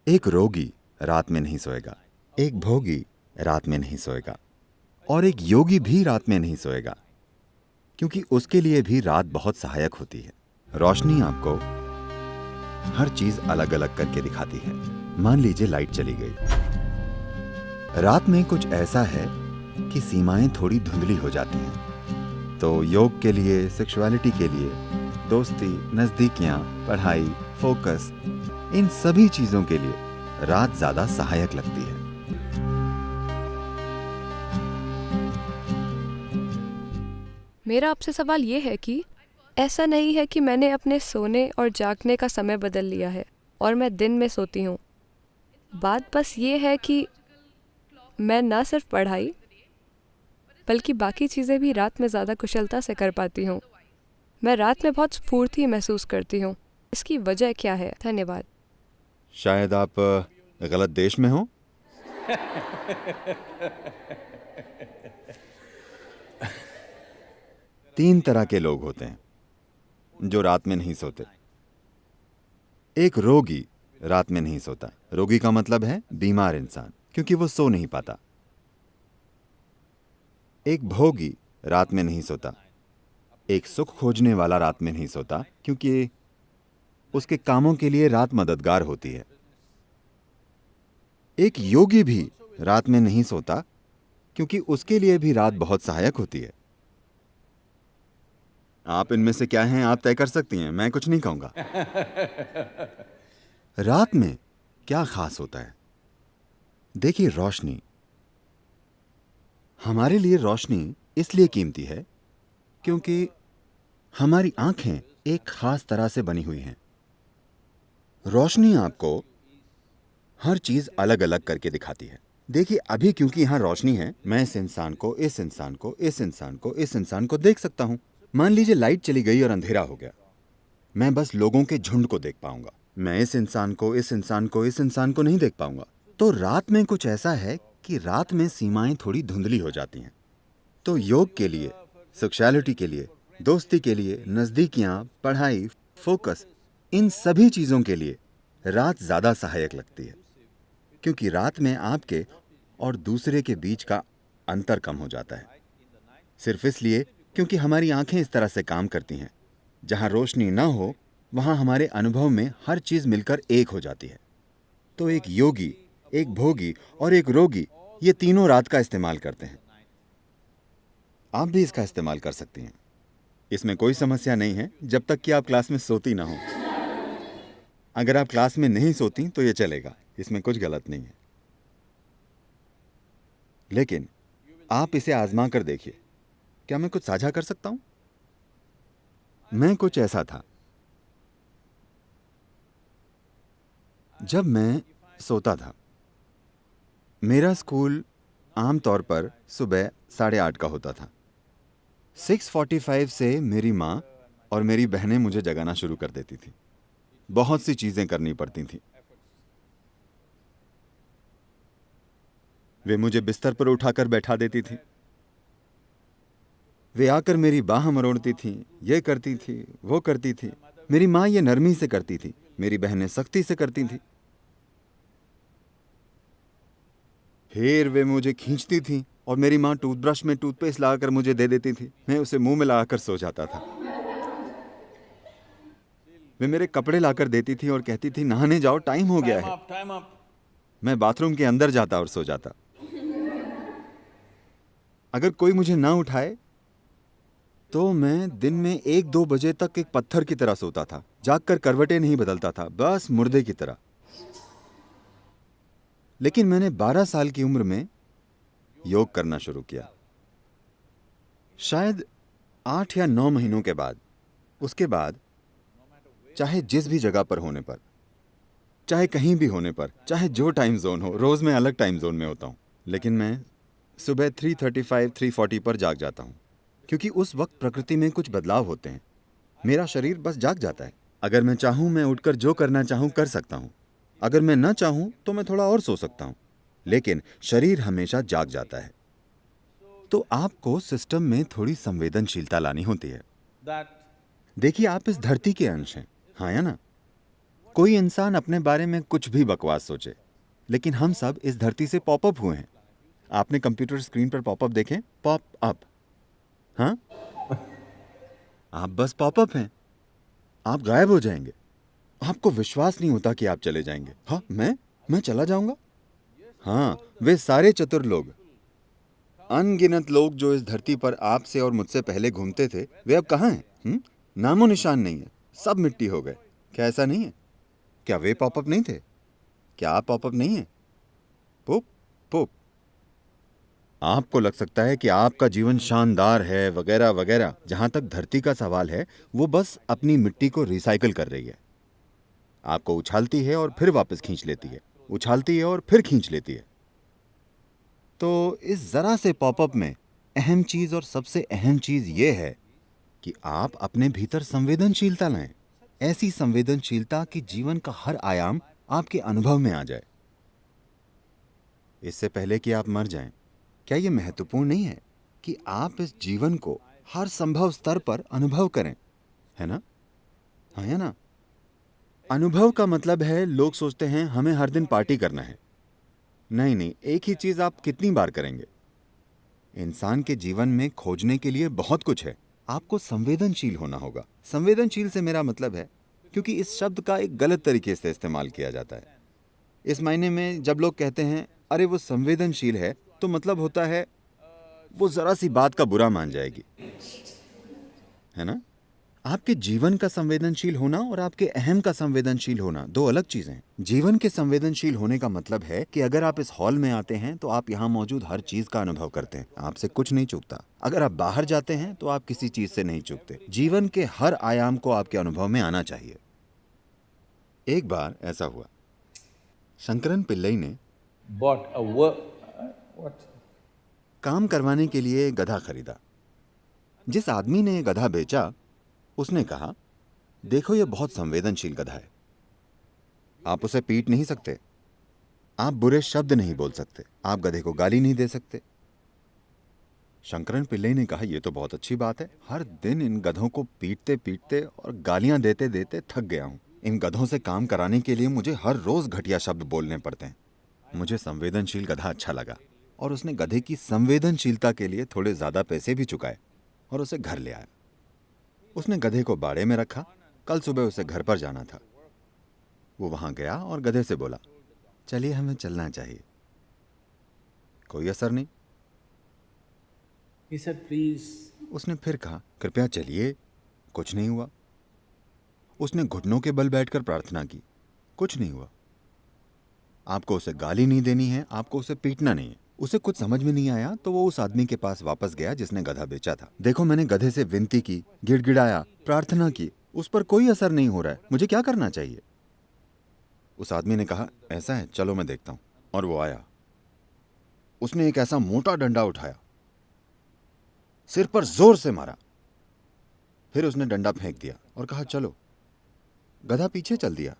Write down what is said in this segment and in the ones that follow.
एक रोगी रात में नहीं सोएगा, एक भोगी रात में नहीं सोएगा, और एक योगी भी रात में नहीं सोएगा, क्योंकि उसके लिए भी रात बहुत सहायक होती है। रोशनी आपको हर चीज अलग अलग करके दिखाती है। मान लीजिए लाइट चली गई। रात में कुछ ऐसा है कि सीमाएं थोड़ी धुंधली हो जाती हैं। तो योग के लिए, सेक्सुअलिटी के लिए, दोस्ती, नजदीकियां, पढ़ाई, फोकस, इन सभी चीजों के लिए रात ज्यादा सहायक लगती है। मेरा आपसे सवाल ये है कि ऐसा नहीं है कि मैंने अपने सोने और जागने का समय बदल लिया है और मैं दिन में सोती हूँ। बात बस ये है कि मैं न सिर्फ पढ़ाई बल्कि बाकी चीज़ें भी रात में ज़्यादा कुशलता से कर पाती हूँ। मैं रात में बहुत स्फूर्ति महसूस करती हूँ। इसकी वजह क्या है? धन्यवाद। शायद आप गलत देश में हो। तीन तरह के लोग होते हैं जो रात में नहीं सोते। एक रोगी रात में नहीं सोता। रोगी का मतलब है बीमार इंसान, क्योंकि वो सो नहीं पाता। एक भोगी रात में नहीं सोता। एक सुख खोजने वाला रात में नहीं सोता, क्योंकि उसके कामों के लिए रात मददगार होती है। एक योगी भी रात में नहीं सोता, क्योंकि उसके लिए भी रात बहुत सहायक होती है। आप इनमें से क्या हैं, आप तय कर सकती हैं, मैं कुछ नहीं कहूंगा। रात में क्या खास होता है? देखिए, रोशनी। हमारे लिए रोशनी इसलिए कीमती है क्योंकि हमारी आंखें एक खास तरह से बनी हुई हैं। रोशनी आपको हर चीज अलग अलग करके दिखाती है। देखिए, अभी क्योंकि यहां रोशनी है, मैं इस इंसान को, इस इंसान को, इस इंसान को, इस इंसान को देख सकता हूं। मान लीजिए लाइट चली गई और अंधेरा हो गया, मैं बस लोगों के झुंड को देख पाऊंगा। मैं इस इंसान को, इस इंसान को, इस इंसान को नहीं देख पाऊंगा। तो रात में कुछ ऐसा है कि रात में सीमाएं थोड़ी धुंधली हो जाती हैं। तो योग के लिए, सेक्सुअलिटी के लिए, दोस्ती के लिए, नजदीकियां, पढ़ाई, फोकस, इन सभी चीजों के लिए रात ज्यादा सहायक लगती है, क्योंकि रात में आपके और दूसरे के बीच का अंतर कम हो जाता है। सिर्फ इसलिए क्योंकि हमारी आंखें इस तरह से काम करती हैं। जहां रोशनी ना हो, वहां हमारे अनुभव में हर चीज मिलकर एक हो जाती है। तो एक योगी, एक भोगी और एक रोगी, ये तीनों रात का इस्तेमाल करते हैं। आप भी इसका इस्तेमाल कर सकती हैं। इसमें कोई समस्या नहीं है, जब तक कि आप क्लास में सोती ना हो। अगर आप क्लास में नहीं सोती तो ये चलेगा, इसमें कुछ गलत नहीं है। लेकिन आप इसे आजमा कर देखिए। क्या मैं कुछ साझा कर सकता हूं? मैं कुछ ऐसा था। जब मैं सोता था, मेरा स्कूल आमतौर पर सुबह 8:30 का होता था। 6:45 से मेरी माँ और मेरी बहनें मुझे जगाना शुरू कर देती थी। बहुत सी चीजें करनी पड़ती थी। वे मुझे बिस्तर पर उठाकर बैठा देती थी। वे आकर मेरी बाह मरोड़ती थी, ये करती थी, वो करती थी। मेरी माँ ये नरमी से करती थी, मेरी बहनें सख्ती से करती थी। फिर वे मुझे खींचती थी और मेरी माँ टूथब्रश में टूथपेस्ट लगाकर मुझे दे देती थी। मैं उसे मुंह में लगाकर सो जाता था। वे मेरे कपड़े लाकर देती थी और कहती थी, नहाने जाओ, टाइम हो गया है। मैं बाथरूम के अंदर जाता और सो जाता। अगर कोई मुझे ना उठाए तो मैं दिन में 1-2 बजे तक एक पत्थर की तरह सोता था। जागकर करवटें नहीं बदलता था, बस मुर्दे की तरह। लेकिन मैंने 12 साल की उम्र में योग करना शुरू किया। शायद 8 या 9 महीनों के बाद, उसके बाद चाहे जिस भी जगह पर होने पर, चाहे कहीं भी होने पर, चाहे जो टाइम जोन हो, रोज मैं अलग टाइम जोन में होता हूं, लेकिन मैं सुबह 3:35, 3:40 पर जाग जाता हूं, क्योंकि उस वक्त प्रकृति में कुछ बदलाव होते हैं। मेरा शरीर बस जाग जाता है। अगर मैं चाहूं, मैं उठकर जो करना चाहूं कर सकता हूं। अगर मैं ना चाहूं तो मैं थोड़ा और सो सकता हूं, लेकिन शरीर हमेशा जाग जाता है। तो आपको सिस्टम में थोड़ी संवेदनशीलता लानी होती है। देखिए, आप इस धरती के अंश हैं, हाँ या ना? कोई इंसान अपने बारे में कुछ भी बकवास सोचे, लेकिन हम सब इस धरती से पॉपअप हुए हैं। आपने कंप्यूटर स्क्रीन पर पॉपअप देखे? Pop up. हाँ, आप बस पॉपअप हैं। आप गायब हो जाएंगे। आपको विश्वास नहीं होता कि आप चले जाएंगे। हाँ, मैं चला जाऊंगा? हाँ, वे सारे चतुर लोग, अनगिनत लोग जो इस धरती पर आपसे और मुझसे पहले घूमते थे, वे अब कहाँ हैं? नामो निशान नहीं है, सब मिट्टी हो गए। क्या ऐसा नहीं है? क्या वे पॉपअप नहीं थे? क्या आप पॉपअप नहीं हैं? पुप पुप। आपको लग सकता है कि आपका जीवन शानदार है वगैरह वगैरह। जहां तक धरती का सवाल है, वो बस अपनी मिट्टी को रिसाइकल कर रही है। आपको उछालती है और फिर वापस खींच लेती है, उछालती है और फिर खींच लेती है। तो इस जरा से पॉपअप में अहम चीज और सबसे अहम चीज ये है कि आप अपने भीतर संवेदनशीलता लाएं। ऐसी संवेदनशीलता कि जीवन का हर आयाम आपके अनुभव में आ जाए। इससे पहले कि आप मर जाएं, क्या यह महत्वपूर्ण नहीं है कि आप इस जीवन को हर संभव स्तर पर अनुभव करें? है ना? हाँ, है ना? अनुभव का मतलब है, लोग सोचते हैं हमें हर दिन पार्टी करना है। नहीं नहीं, एक ही चीज आप कितनी बार करेंगे? इंसान के जीवन में खोजने के लिए बहुत कुछ है। आपको संवेदनशील होना होगा। संवेदनशील से मेरा मतलब है, क्योंकि इस शब्द का एक गलत तरीके से इस्तेमाल किया जाता है। इस मायने में जब लोग कहते हैं अरे वो संवेदनशील है, तो मतलब होता है वो जरा सी बात का बुरा मान जाएगी, है ना? आपके जीवन का संवेदनशील होना और आपके अहम का संवेदनशील होना दो अलग चीजें हैं। जीवन के संवेदनशील होने का मतलब है कि अगर आप इस हॉल में आते हैं तो आप यहाँ मौजूद हर चीज का अनुभव करते हैं। आपसे कुछ नहीं चूकता। अगर आप बाहर जाते हैं तो आप किसी चीज से नहीं चूकते। जीवन के हर आयाम को आपके अनुभव में आना चाहिए। एक बार ऐसा हुआ, शंकरन पिल्लई ने काम करवाने के लिए गधा खरीदा। जिस आदमी ने गधा बेचा, उसने कहा, देखो ये बहुत संवेदनशील गधा है, आप उसे पीट नहीं सकते, आप बुरे शब्द नहीं बोल सकते, आप गधे को गाली नहीं दे सकते। शंकरन पिल्लई ने कहा, यह तो बहुत अच्छी बात है। हर दिन इन गधों को पीटते पीटते और गालियां देते देते थक गया हूं। इन गधों से काम कराने के लिए मुझे हर रोज घटिया शब्द बोलने पड़ते हैं। मुझे संवेदनशील गधा अच्छा लगा और उसने गधे की संवेदनशीलता के लिए थोड़े ज्यादा पैसे भी चुकाए और उसे घर ले आया। उसने गधे को बाड़े में रखा। कल सुबह उसे घर पर जाना था। वो वहां गया और गधे से बोला, चलिए हमें चलना चाहिए। कोई असर नहीं। He said, please. उसने फिर कहा, कृपया चलिए। कुछ नहीं हुआ। उसने घुटनों के बल बैठकर प्रार्थना की। कुछ नहीं हुआ। आपको उसे गाली नहीं देनी है, आपको उसे पीटना नहीं है। उसे कुछ समझ में नहीं आया तो वो उस आदमी के पास वापस गया जिसने गधा बेचा था। देखो, मैंने गधे से विनती की, गिड़गिड़ाया, प्रार्थना की, उस पर कोई असर नहीं हो रहा है। मुझे क्या करना चाहिए? उस आदमी ने कहा, ऐसा है, चलो मैं देखता हूं। और वो आया। उसने एक ऐसा मोटा डंडा उठाया, सिर पर जोर से मारा। फिर उसने डंडा फेंक दिया और कहा, चलो। गधा पीछे चल दिया।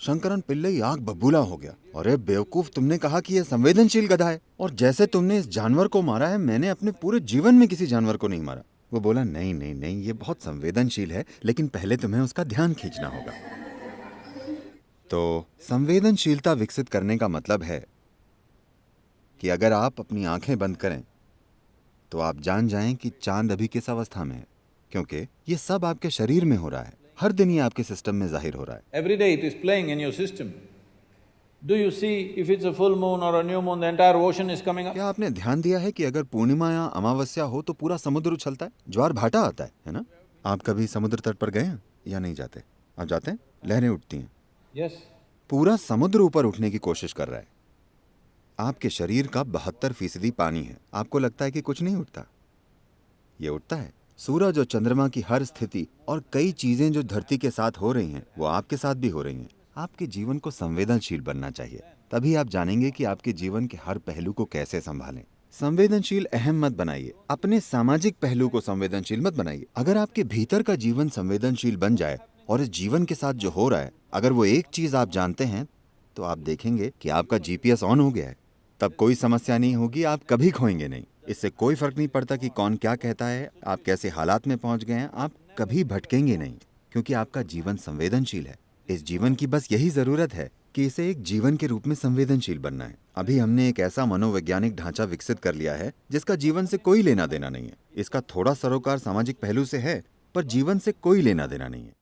शंकरन पिल्लई आग बबूला हो गया। अरे बेवकूफ, तुमने कहा कि यह संवेदनशील गधा है, और जैसे तुमने इस जानवर को मारा है, मैंने अपने पूरे जीवन में किसी जानवर को नहीं मारा। वो बोला, नहीं नहीं नहीं, ये बहुत संवेदनशील है, लेकिन पहले तुम्हें उसका ध्यान खींचना होगा। तो संवेदनशीलता विकसित करने का मतलब है कि अगर आप अपनी आंखें बंद करें तो आप जान जाएं कि चांद अभी किस अवस्था में है, क्योंकि ये सब आपके शरीर में हो रहा है। हर दिन ये आपके सिस्टम में जाहिर हो रहा है। Every day it is playing in your system. Do you see if it's a full moon or a new moon, the entire ocean is coming up? क्या आपने ध्यान दिया है कि अगर पूर्णिमा या अमावस्या हो तो पूरा समुद्र उछलता है, ज्वार भाटा आता है ना? आप कभी समुद्र तट पर गए हैं या नहीं जाते? आप जाते हैं? लहरें उठती हैं। Yes. पूरा समुद्र ऊपर उठने की कोशिश कर रहा है। आपके शरीर का 72% पानी है। आपको लगता है कि कुछ नहीं उठता, ये उठता है। सूरज और चंद्रमा की हर स्थिति और कई चीजें जो धरती के साथ हो रही हैं, वो आपके साथ भी हो रही हैं। आपके जीवन को संवेदनशील बनना चाहिए, तभी आप जानेंगे कि आपके जीवन के हर पहलू को कैसे संभालें। संवेदनशील अहम मत बनाइए, अपने सामाजिक पहलू को संवेदनशील मत बनाइए। अगर आपके भीतर का जीवन संवेदनशील बन जाए और इस जीवन के साथ जो हो रहा है, अगर वो एक चीज आप जानते हैं, तो आप देखेंगे कि आपका जीपीएस ऑन हो गया है। तब कोई समस्या नहीं होगी, आप कभी खोएंगे नहीं। इससे कोई फर्क नहीं पड़ता कि कौन क्या कहता है, आप कैसे हालात में पहुंच गए हैं, आप कभी भटकेंगे नहीं, क्योंकि आपका जीवन संवेदनशील है। इस जीवन की बस यही जरूरत है कि इसे एक जीवन के रूप में संवेदनशील बनना है। अभी हमने एक ऐसा मनोवैज्ञानिक ढांचा विकसित कर लिया है जिसका जीवन से कोई लेना देना नहीं है। इसका थोड़ा सरोकार सामाजिक पहलू से है, पर जीवन से कोई लेना देना नहीं है।